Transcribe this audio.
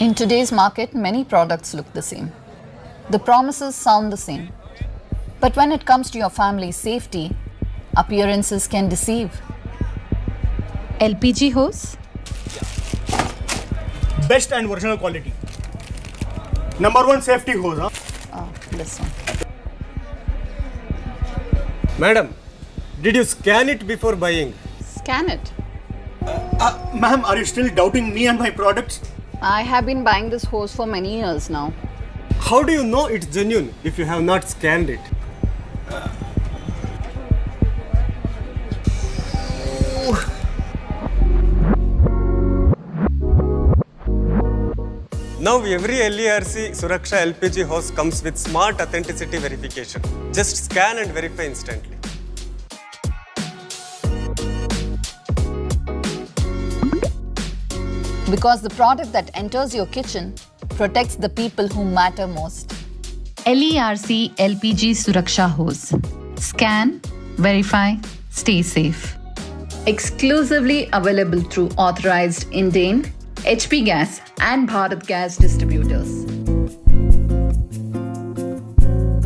In today's market, many products look the same. The promises sound the same. But when it comes to your family's safety, appearances can deceive. LPG hose? Best and original quality. Number one safety hose, huh? This one. Madam, did you scan it before buying? Scan it. Ma'am, are you still doubting me and my products? I have been buying this hose for many years now. How do you know it's genuine if you have not scanned it? Now every LERC SURAKSHA LPG hose comes with smart authenticity verification. Just scan and verify instantly. Because the product that enters your kitchen protects the people who matter most. LERC LPG Suraksha hose. Scan, verify, stay safe. Exclusively available through authorized Indian, HP Gas and Bharat Gas distributors.